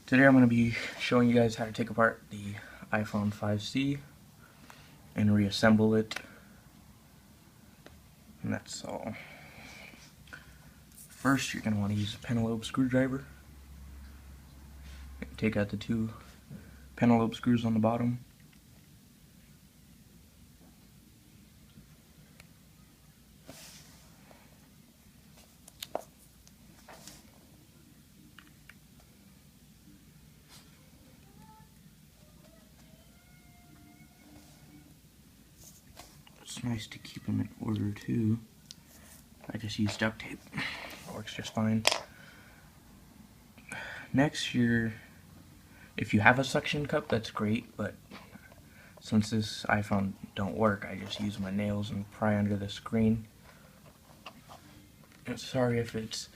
Today I'm going to be showing you guys how to take apart the iPhone 5C and reassemble it, and that's all. First, you're going to want to use a pentalobe screwdriver. Take out the two pentalobe screws on the bottom. It's nice to keep them in order too. I just use duct tape. It works just fine. Next, if you have a suction cup, that's great, but since this iPhone don't work, I just use my nails and pry under the screen. And sorry if it's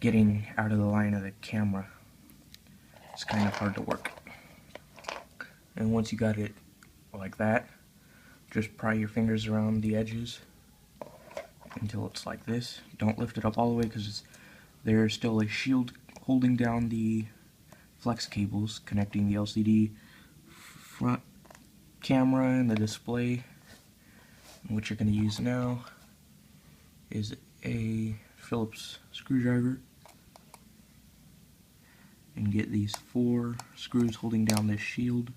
getting out of the line of the camera. It's kind of hard to work. And once you got it like that, just pry your fingers around the edges until it's like this. Don't lift it up all the way because there's still a shield holding down the flex cables connecting the LCD front camera and the display. And what you're going to use now is a Phillips screwdriver and get these 4 screws holding down this shield.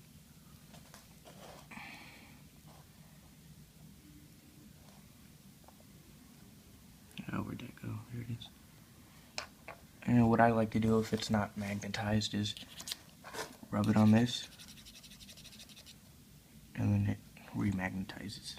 Oh, where'd that go? There it is. And what I like to do if it's not magnetized is rub it on this, and then it remagnetizes.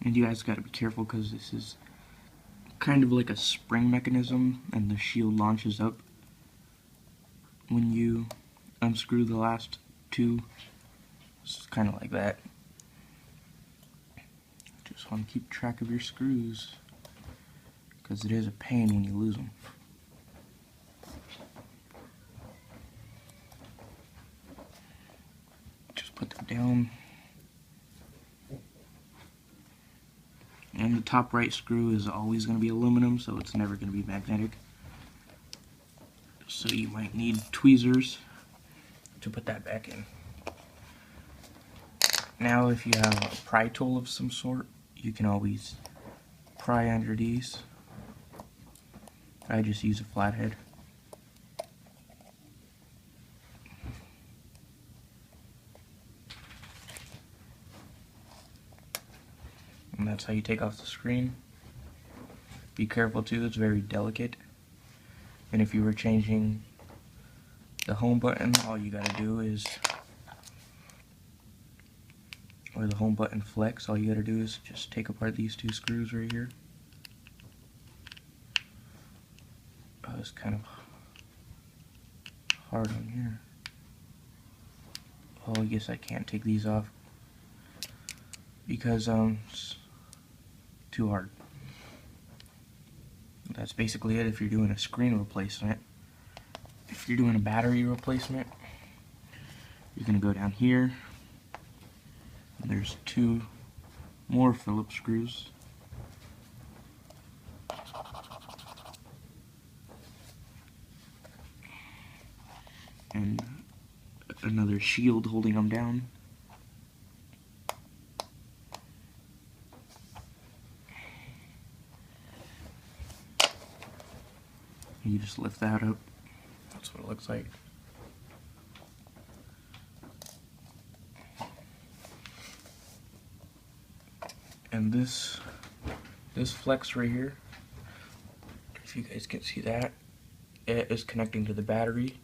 And you guys gotta be careful because this is kind of like a spring mechanism and the shield launches up when you unscrew the last 2. It's kind of like that. Just want to keep track of your screws because it is a pain when you lose them. Just put them down. And the top right screw is always going to be aluminum, so it's never going to be magnetic. So you might need tweezers to put that back in. Now if you have a pry tool of some sort, you can always pry under these. I just use a flathead. And that's how you take off the screen. Be careful too, it's very delicate. And if you were changing the home button, all you gotta do is, or the home button flex, all you gotta do is just take apart these 2 screws right here. Oh, it's kind of hard on here. Oh, I guess I can't take these off because it's too hard. That's basically it if you're doing a screen replacement. If you're doing a battery replacement, you're going to go down here. There's 2 more Phillips screws. And another shield holding them down. You just lift that up. That's what it looks like. And this flex right here, if you guys can see that, it is connecting to the battery.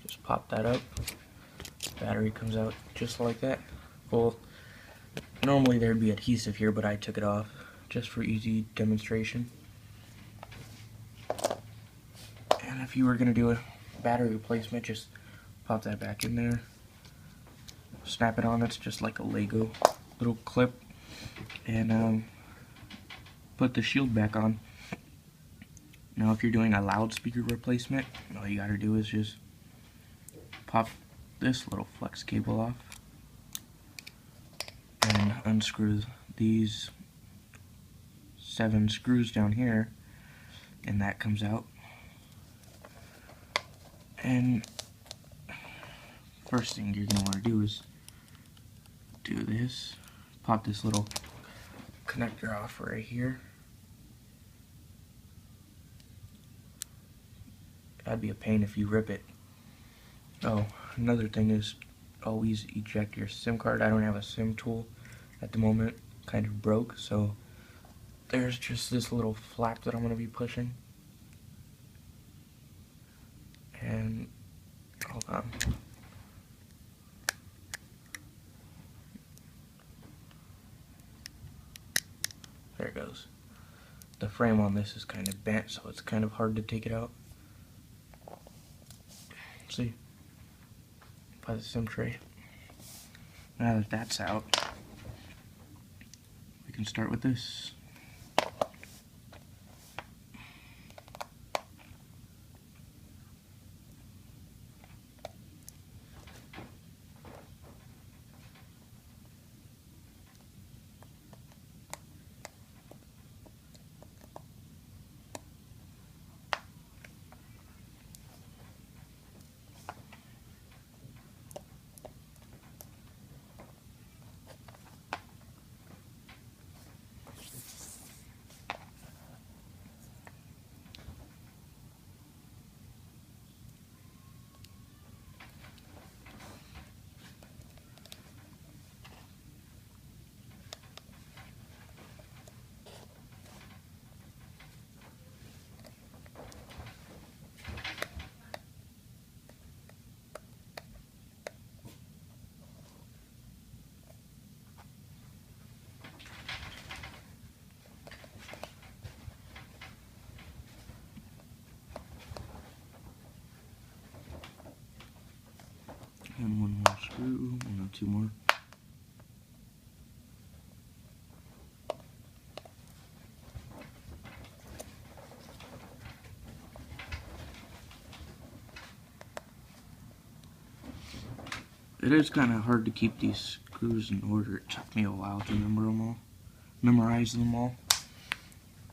Just pop that up. Battery comes out just like that. Well, normally there'd be adhesive here, but I took it off just for easy demonstration. And if you were going to do a battery replacement, just pop that back in there, snap it on. It's just like a Lego little clip. and put the shield back on. Now if you're doing a loudspeaker replacement, all you gotta do is just pop this little flex cable off and unscrew these 7 screws down here, and that comes out. And first thing you're gonna want to do is do this, pop this little connector off right here. That'd be a pain if you rip it. Oh, another thing is always eject your SIM card. I don't have a SIM tool at the moment, kind of broke, so there's just this little flap that I'm going to be pushing. And hold on. There it goes. The frame on this is kind of bent, so it's kind of hard to take it out. See? By the SIM tray. Now that that's out, we can start with this. And one more screw, no, 2 more. It is kind of hard to keep these screws in order. It took me a while to memorize them all.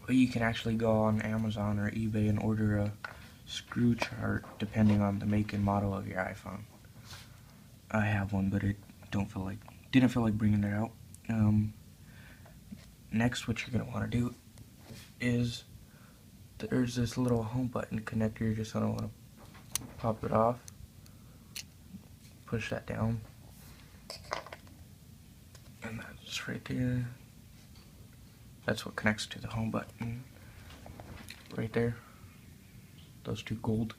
But you can actually go on Amazon or eBay and order a screw chart depending on the make and model of your iPhone. I have one, but it didn't feel like bringing it out. Next, what you're gonna want to do is there's this little home button connector. You're just gonna want to pop it off, push that down, and that's right there. That's what connects to the home button right there. Those 2 gold,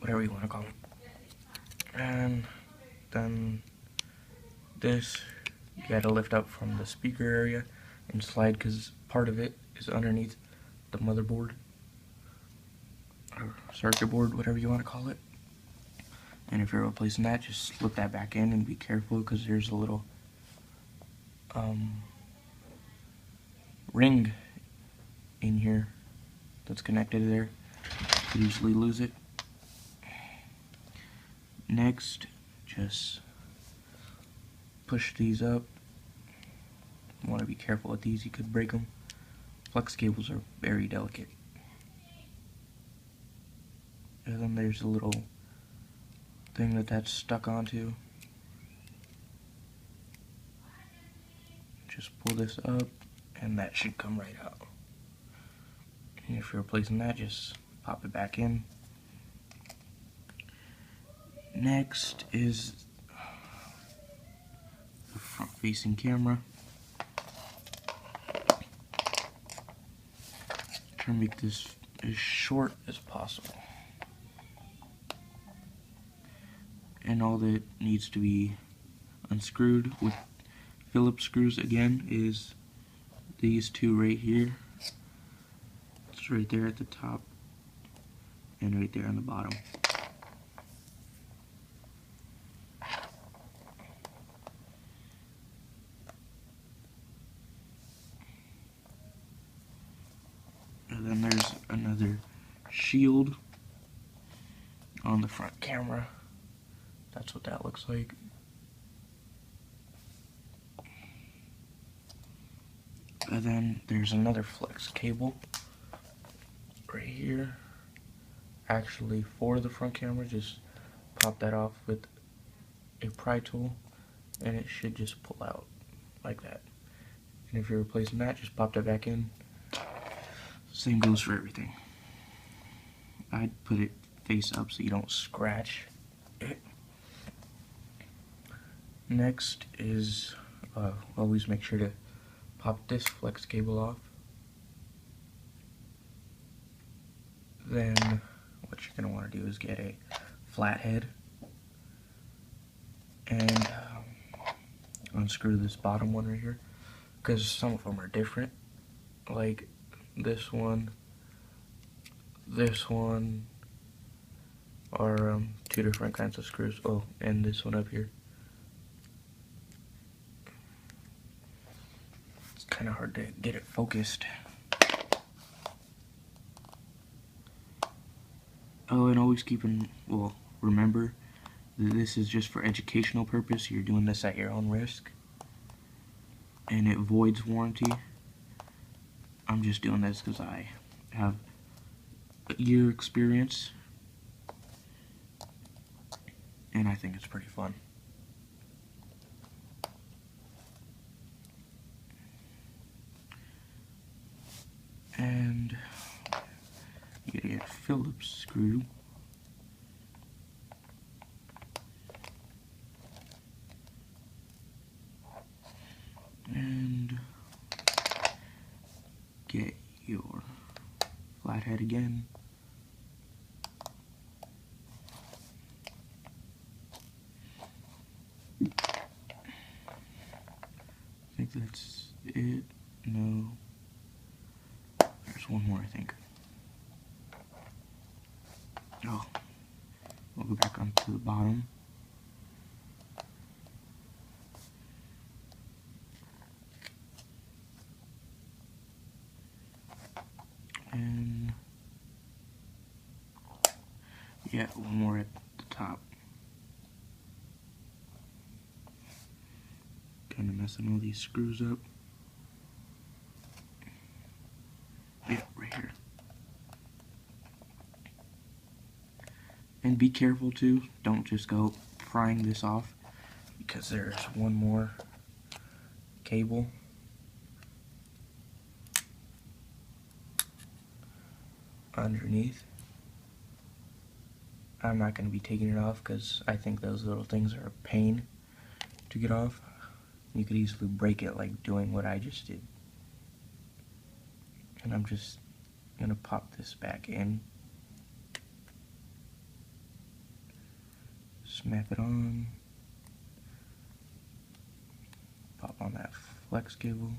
whatever you want to call them. And then this, you gotta lift up from the speaker area and slide, because part of it is underneath the motherboard or circuit board, whatever you want to call it. And if you're replacing that, just slip that back in and be careful, because there's a little ring in here that's connected there. You could easily lose it. Next, just push these up. You want to be careful with these, you could break them. Flex cables are very delicate. And then there's a little thing that's stuck onto. Just pull this up and that should come right out. And if you're replacing that, just pop it back in. Next is the front facing camera. Try to make this as short as possible. And all that needs to be unscrewed with Phillips screws again is these 2 right here. It's right there at the top and right there on the bottom. another shield on the front camera. That's what that looks like. And then there's another flex cable right here, actually for the front camera. Just pop that off with a pry tool and it should just pull out like that. And if you're replacing that, just pop that back in. Same goes for everything. I'd put it face up so you don't scratch it. Next is always make sure to pop this flex cable off. Then what you're going to want to do is get a flathead and unscrew this bottom one right here, because some of them are different, like this one are two different kinds of screws. Oh, and this one up here. It's kind of hard to get it focused. Oh, and always remember that this is just for educational purpose. You're doing this at your own risk, and it voids warranty. I'm just doing this because I have a year experience, and I think it's pretty fun. And you gotta get a Phillips screw. And get your flathead again. I think that's it. No. There's one more, I think. Oh. We'll go back onto the bottom. And yeah, one more at the top. Kind of messing all these screws up. Yeah, right here. And be careful too, don't just go prying this off, because there's one more cable. Underneath. I'm not going to be taking it off because I think those little things are a pain to get off. You could easily break it, like doing what I just did. And I'm just going to pop this back in. Snap it on. Pop on that flex cable.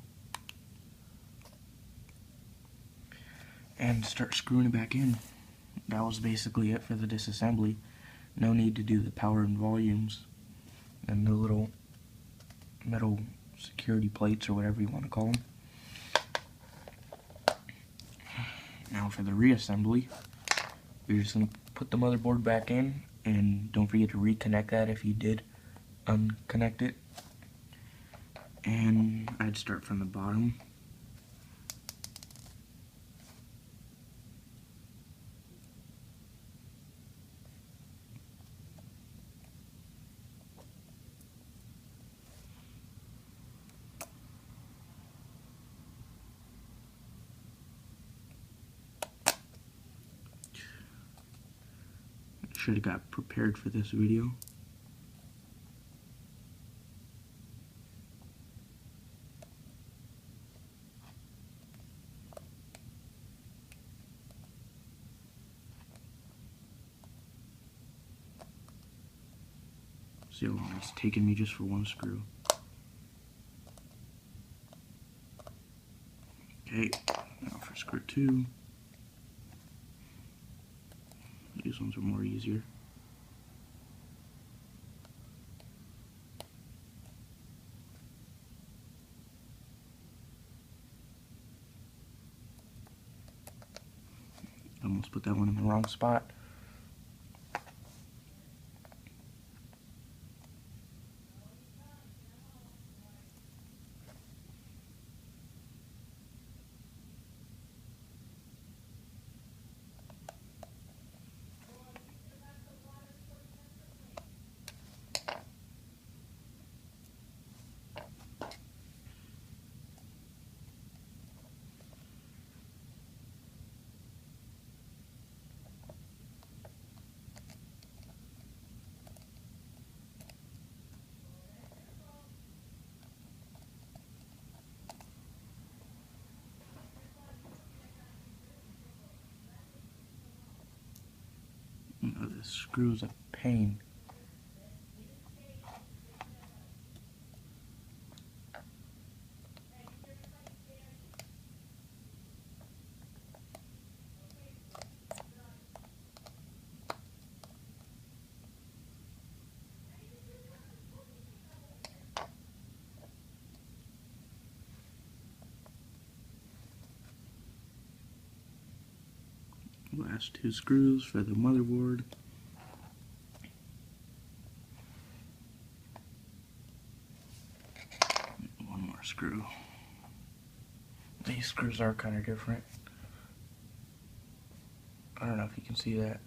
And start screwing it back in. That was basically it for the disassembly. No need to do the power and volumes and the little metal security plates or whatever you want to call them. Now for the reassembly, you're just going to put the motherboard back in, and don't forget to reconnect that if you did unconnect it. And I'd start from the bottom. Should have got prepared for this video. See how long it's taken me just for one screw. Okay, now for screw 2. These ones are more easier. Let's put that one in the wrong spot. This screw's a pain. Last two screws for the motherboard. One more screw. These screws are kind of different. I don't know if you can see that.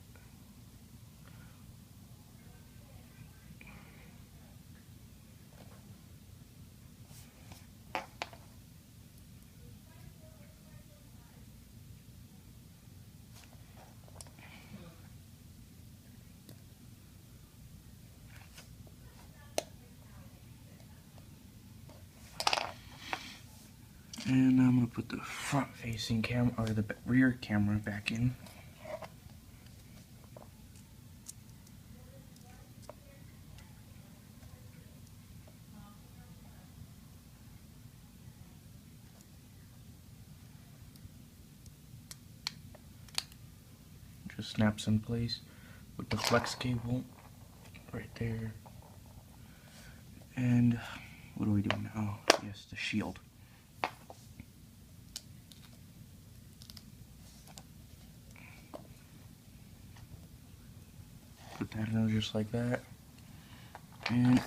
And I'm going to put the front-facing camera, or the rear camera, back in. Just snaps in place with the flex cable right there. And what are we doing now? Yes, the shield. Put that in just like that. And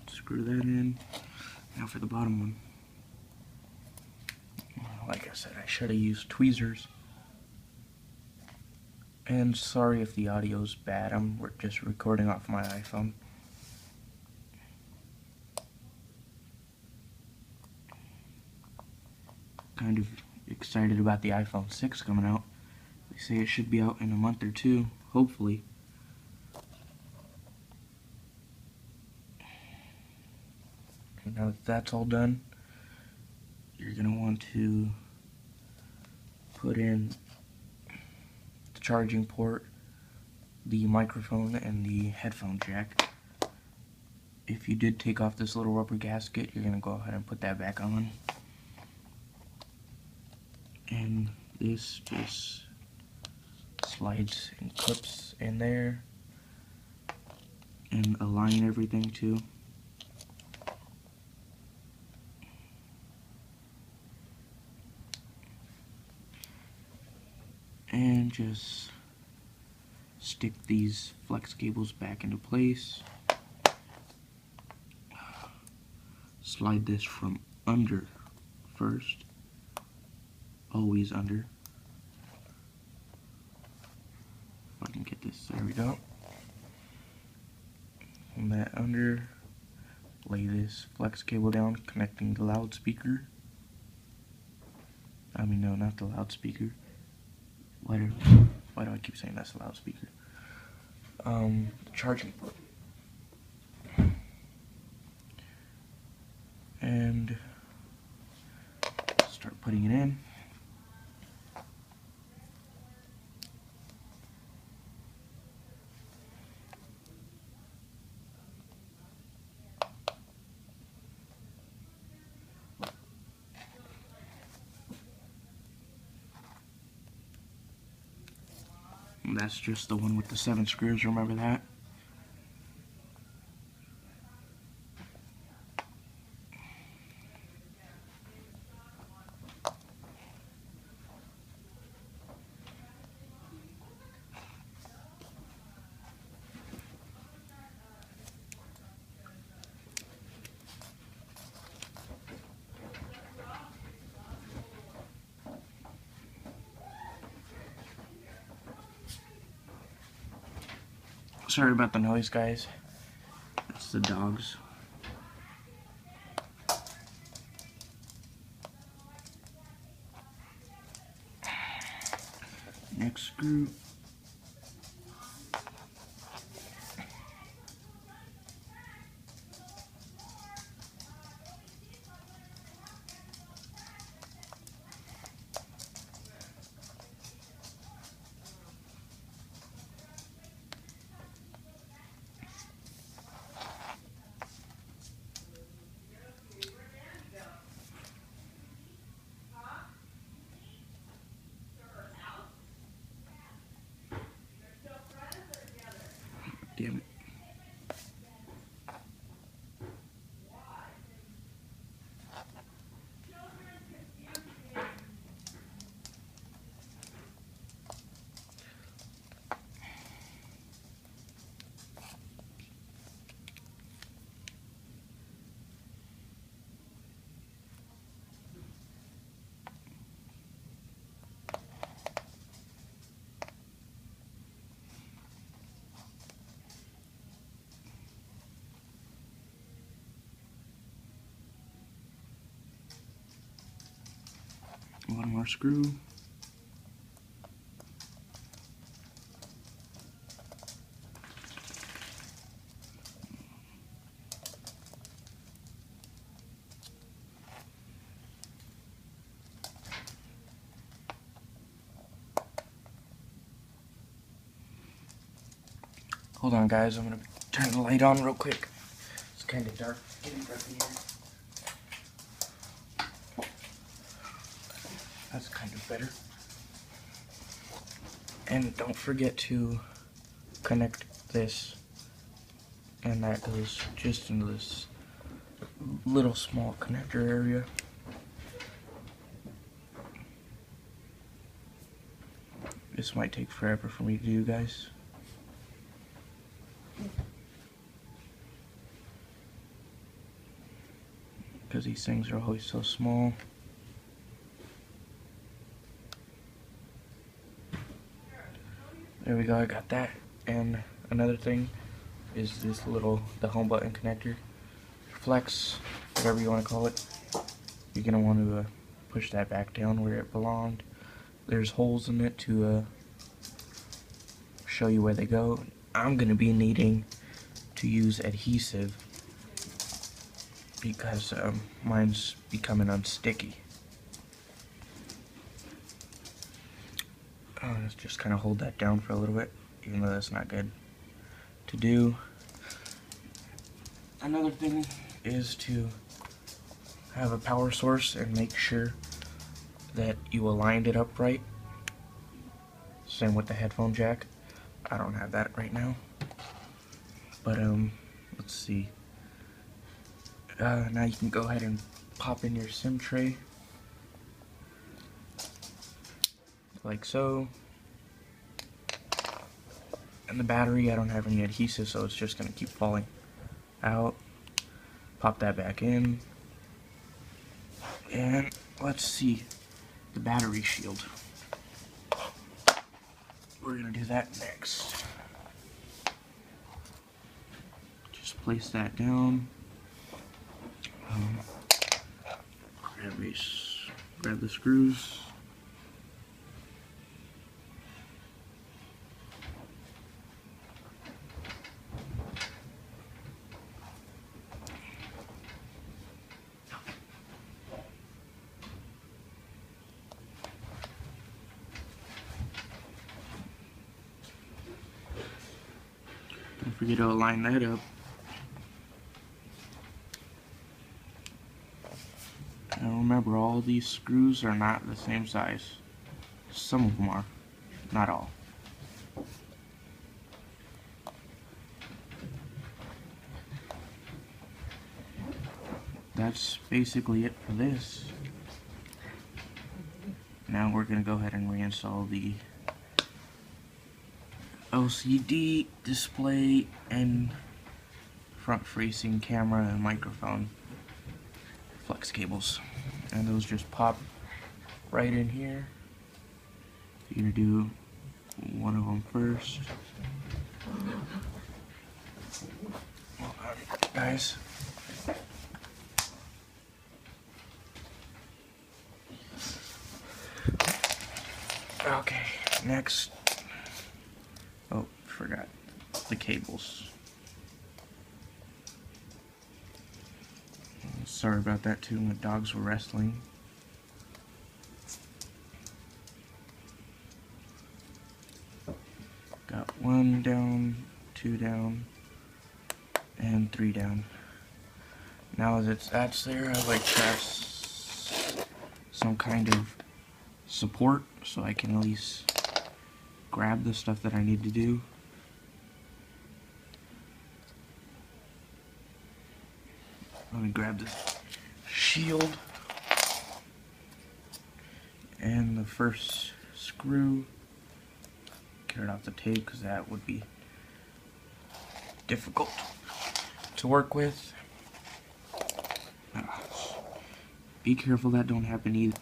screw that in. Now for the bottom one. Like I said, I should have used tweezers. And sorry if the audio's bad, I'm just recording off my iPhone. Kind of excited about the iPhone 6 coming out. They say it should be out in a month or two, hopefully. And now that that's all done, you're going to want to put in the charging port, the microphone, and the headphone jack. If you did take off this little rubber gasket, you're going to go ahead and put that back on. And this just slides and clips in there, and align everything too. And just stick these flex cables back into place. Slide this from under first, always under. If I can get this, there we go. And that under, lay this flex cable down, connecting the loudspeaker. I mean, no, not the loudspeaker. Why do I keep saying that's a loudspeaker? The charging port. And start putting it in. That's just the one with the 7 screws, remember that? Sorry about the noise, guys. That's the dogs. Next screw. Damn it. One more screw. Hold on, guys, I'm gonna turn the light on real quick. It's kind of dark, getting dark in here. That's kind of better. And don't forget to connect this, and that goes just into this little small connector area. This might take forever for me to do, guys. Because these things are always so small. There we go, I got that. And another thing is this the home button connector. Flex, whatever you want to call it. You're going to want to push that back down where it belonged. There's holes in it to show you where they go. I'm going to be needing to use adhesive because mine's becoming unsticky. Let's just kind of hold that down for a little bit, even though that's not good to do. Another thing is to have a power source and make sure that you aligned it up right. Same with the headphone jack. I don't have that right now. But let's see. Now you can go ahead and pop in your SIM tray. Like so. And the battery, I don't have any adhesive, so it's just going to keep falling out. Pop that back in. And let's see the battery shield. We're going to do that next. Just place that down. Grab the screws. Don't forget to align that up. And remember, all these screws are not the same size. Some of them are, not all. that's basically it for this. Now we're going to go ahead and reinstall the LCD display and front-facing camera and microphone flex cables. And those just pop right in here. You're going to do one of them first. Hold on, guys. Okay, next. Oh, forgot the cables. Sorry about that too, my dogs were wrestling. Got 1 down, 2 down, and 3 down. Now that that's there, I like to have some kind of support so I can at least grab the stuff that I need to do. Let me grab this shield and the first screw. Get it off the tape because that would be difficult to work with. Be careful that don't happen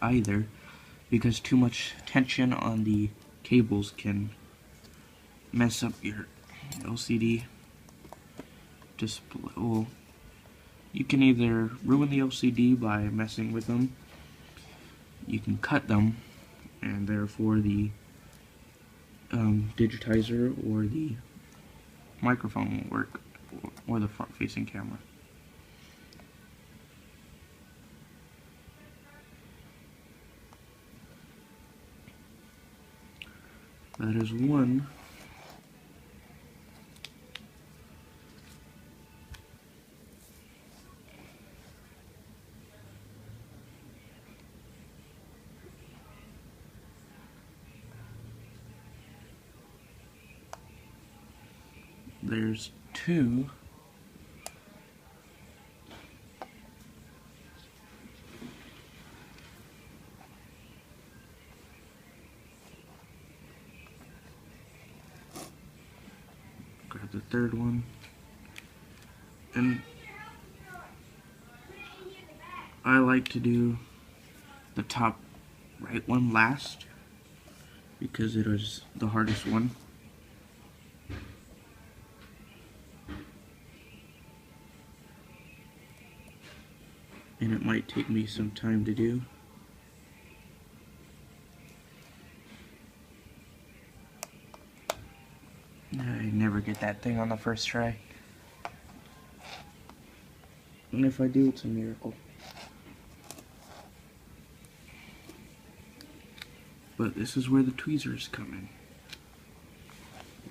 either, because too much tension on the cables can mess up your LCD display. Well, you can either ruin the LCD by messing with them, you can cut them, and therefore the digitizer or the microphone won't work, or the front-facing camera. That is one. There's 2. Grab the 3rd one. And I like to do the top right one last because it is the hardest one. And it might take me some time to do. I never get that thing on the first try. And if I do, it's a miracle. But this is where the tweezers come in,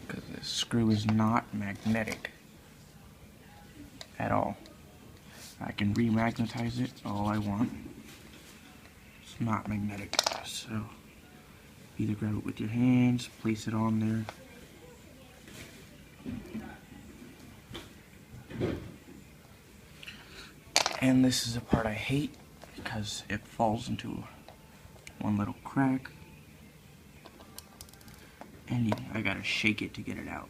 because this screw is not magnetic at all. I can remagnetize it all I want. It's not magnetic, so either grab it with your hands, place it on there. And this is a part I hate because it falls into one little crack. And I gotta shake it to get it out.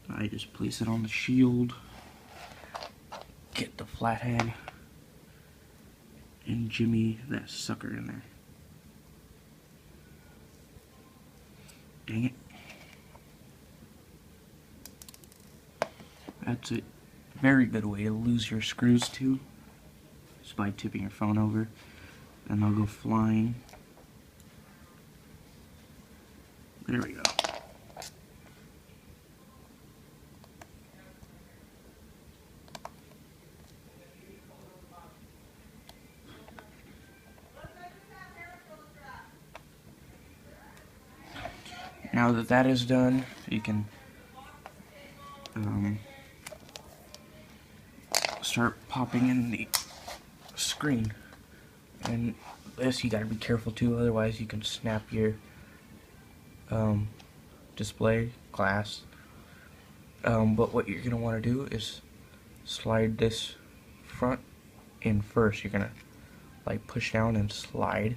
I just place it on the shield, get the flathead, and jimmy that sucker in there. Dang it. That's a very good way to lose your screws too, just by tipping your phone over, and they'll go flying. There we go. Now that that is done, you can start popping in the screen. And this you gotta be careful too, otherwise you can snap your display glass. But what you're gonna want to do is slide this front in first. You're gonna like push down and slide,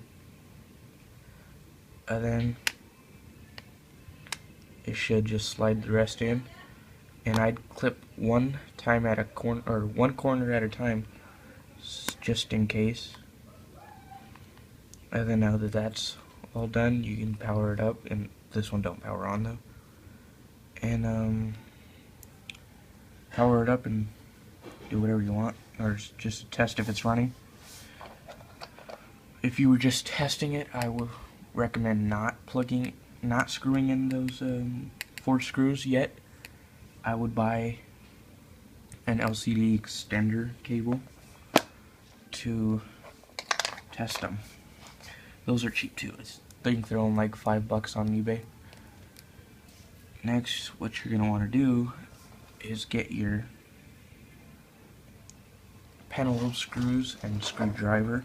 and then it should just slide the rest in. And I'd clip one time at a corner, or one corner at a time, just in case. And then now that that's all done, you can power it up, and this one don't power on though. And power it up and do whatever you want, or just test if it's running. If you were just testing it, I would recommend not screwing in those 4 screws yet. I would buy an LCD extender cable to test them. Those are cheap too. I think they're only like $5 on eBay. Next, what you're gonna want to do is get your penlobe screws and screwdriver.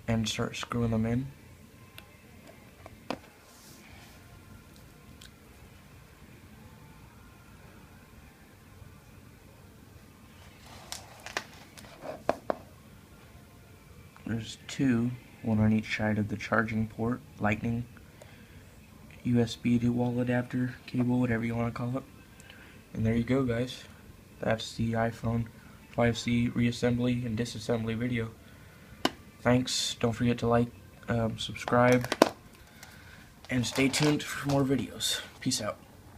And start screwing them in. There's 2, one on each side of the charging port, lightning, USB to wall adapter, cable, whatever you want to call it. And there you go, guys. That's the iPhone 5C reassembly and disassembly video. Thanks. Don't forget to like, subscribe, and stay tuned for more videos. Peace out.